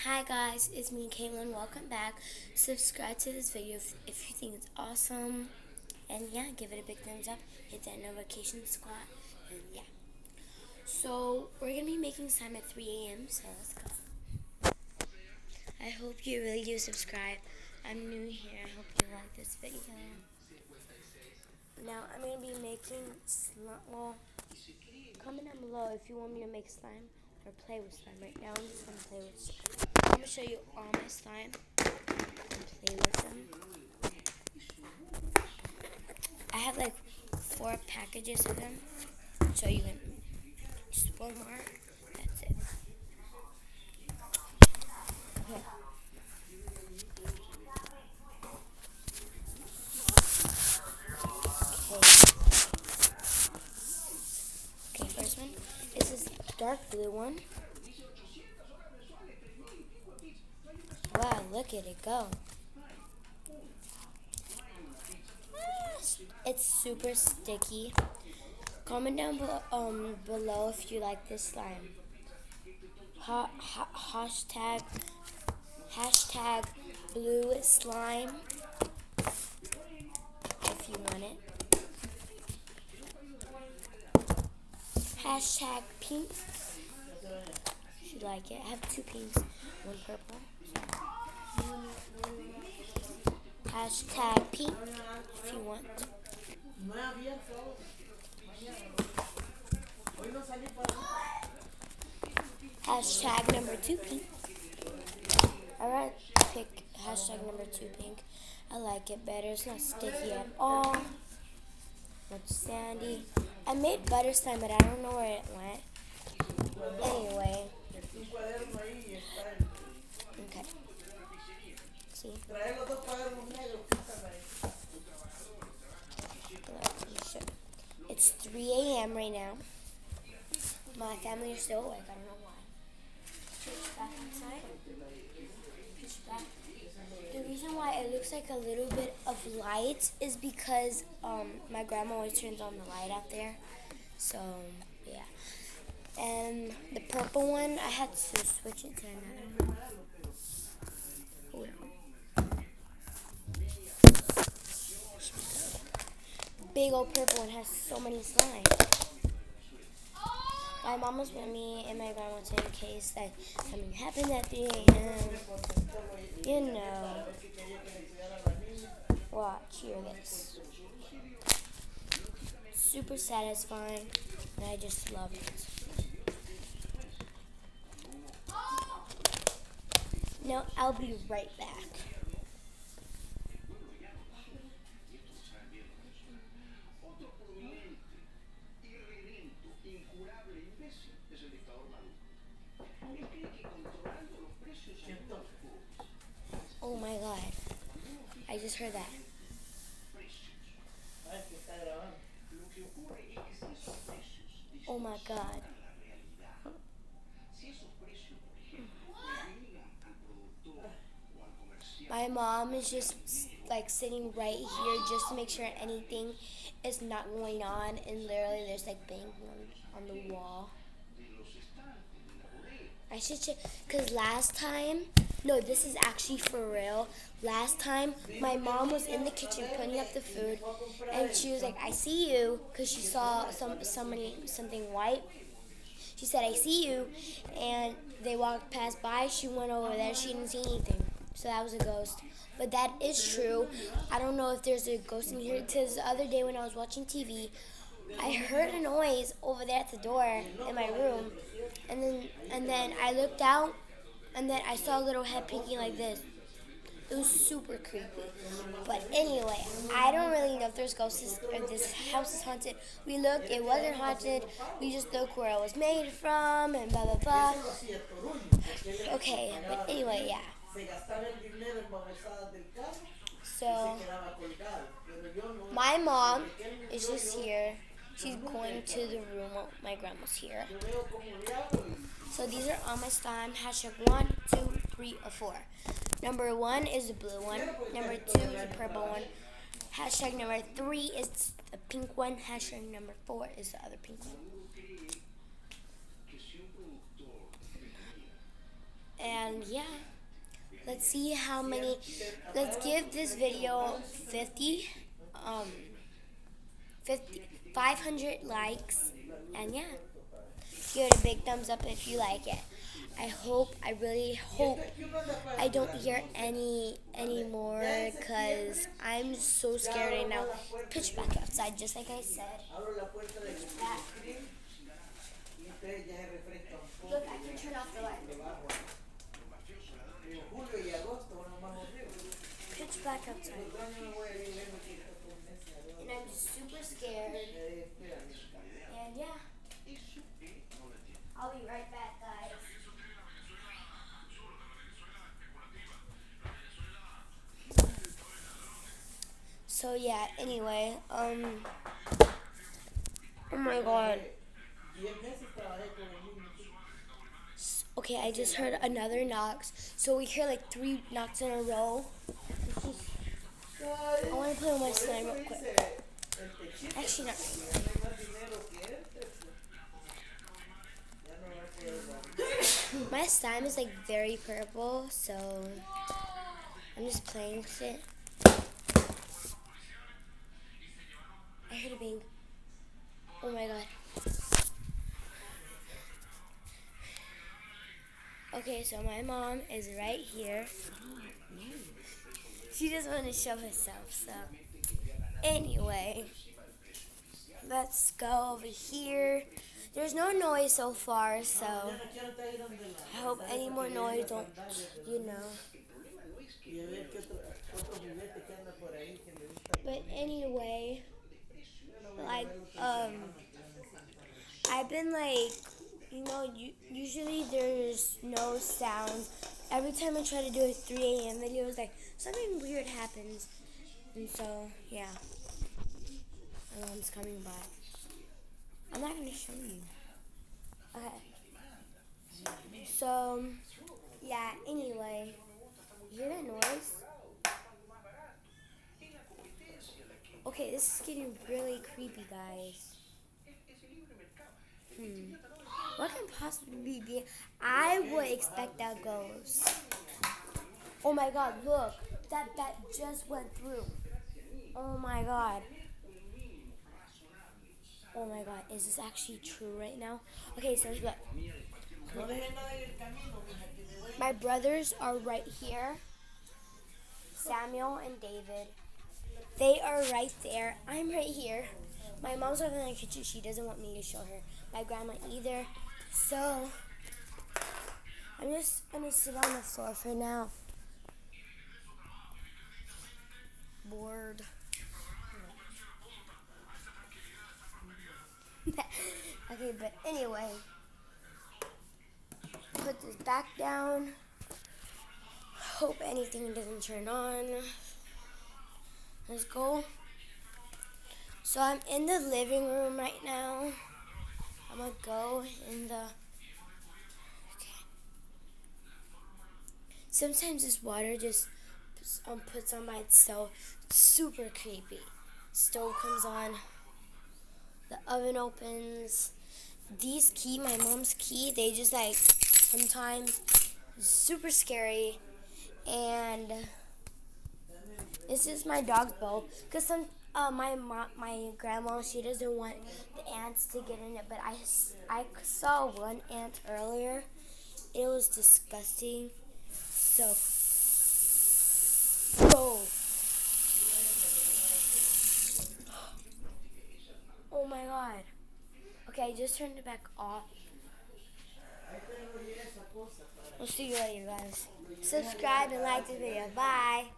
Hi guys, it's me Caitlin. Welcome back. Subscribe to this video if you think it's awesome. And yeah, give it a big thumbs up. Hit that notification squad. And yeah. So we're gonna be making slime at 3 a.m. So let's go. I hope you really do subscribe. I'm new here. I hope you like this video. Now I'm gonna be making slime. Well, comment down below if you want me to make slime or play with slime. Right now I'm just gonna play with slime. I'm gonna show you all my slime and play with them. I have like 4 packages of them, so you can just one more. That's it. Okay. Okay, first one. This is dark blue one. Wow, look at it go. It's super sticky. Comment down below if you like this slime. Hashtag blue slime if you want it. Hashtag pink if you like it. I have 2 pinks, 1 purple. Hashtag pink if you want. Hashtag number 2 pink. Alright, pick hashtag number 2 pink. I like it better. It's not sticky at all. Not sandy. I made butter slime, but I don't know where it went. Anyway. Okay. See? It's 3 a.m. right now. My family is still awake. I don't know why. Switch back inside. Switch back. The reason why it looks like a little bit of light is because my grandma always turns on the light out there. So, yeah. And the purple one, I had to switch it to another one. Big old purple one has so many slime. My mom was with me and my grandma too in case that something happened at 3 a.m. You know. Watch, hear this. Super satisfying, and I just love it. Now, I'll be right back. Oh my god. I just heard that. Oh my god. My mom is just like sitting right here just to make sure anything is not going on, and literally there's like bang on the wall. I should check, because last time, no, this is actually for real. Last time, my mom was in the kitchen putting up the food, and she was like, I see you, because she saw something white. She said, I see you, and they walked past by. She went over there. She didn't see anything, so that was a ghost. But that is true. I don't know if there's a ghost in here, because the other day when I was watching TV, I heard a noise over there at the door in my room, and then I looked out, and then I saw a little head peeking like this. It was super creepy. But anyway, I don't really know if there's ghosts or this house is haunted. We looked, it wasn't haunted. We just looked where it was made from and blah blah blah. Okay, but anyway, yeah. So my mom is just here. She's going to the room while my grandma's here. So these are all my slime. Hashtag 1, 2, 3, or 4. Number 1 is the blue one. Number 2 is the purple one. Hashtag number 3 is the pink one. Hashtag number 4 is the other pink one. And And yeah, let's see how many. Let's give this video um, 50, 500 likes. And yeah, give it a big thumbs up if you like it. I really hope I don't hear any more because I'm so scared right now. Pitch black outside, just like I said. Pitch black. Look, I can turn off the light. Pitch black outside. And I'm just super scared. And yeah. I'll be right back, guys. So yeah, anyway, oh my god. Okay, I just heard another knocks. So we hear like 3 knocks in a row. I want to play with my slime real quick. Actually, not right. My slime is like very purple, so I'm just playing with it. I heard a bang. Oh my god. Okay, so my mom is right here. She just wanted to show herself, so anyway, let's go over here. There's no noise so far, so I hope any more noise don't, But anyway, like, I've been like, usually there's no sound. Every time I try to do a 3 a.m. video, it's like something weird happens. And so, yeah. My mom's coming by. I'm not going to show you. Okay. So, yeah, anyway. You hear that noise? Okay, this is getting really creepy, guys. What can possibly be? I would expect that ghost. Oh my god, look. That just went through. Oh my god. Oh my god, is this actually true right now? Okay, so look. My brothers are right here. Samuel and David. They are right there. I'm right here. My mom's over in the kitchen. She doesn't want me to show her. My grandma either. So, I'm just going to sit on the floor for now. Bored. Okay, but anyway. Put this back down. Hope anything doesn't turn on. Let's go. So I'm in the living room right now. I'm gonna go in the. Okay. Sometimes this water just puts on by itself. It's super creepy. Stove comes on. The oven opens. These my mom's key, they just like sometimes super scary. And this is my dog's bowl. Cause my grandma, she doesn't want the ants to get in it, but I saw one ant earlier. It was disgusting. So, whoa. Oh my god. Okay, I just turned it back off. We'll see you later, guys. Subscribe and like the video. Bye.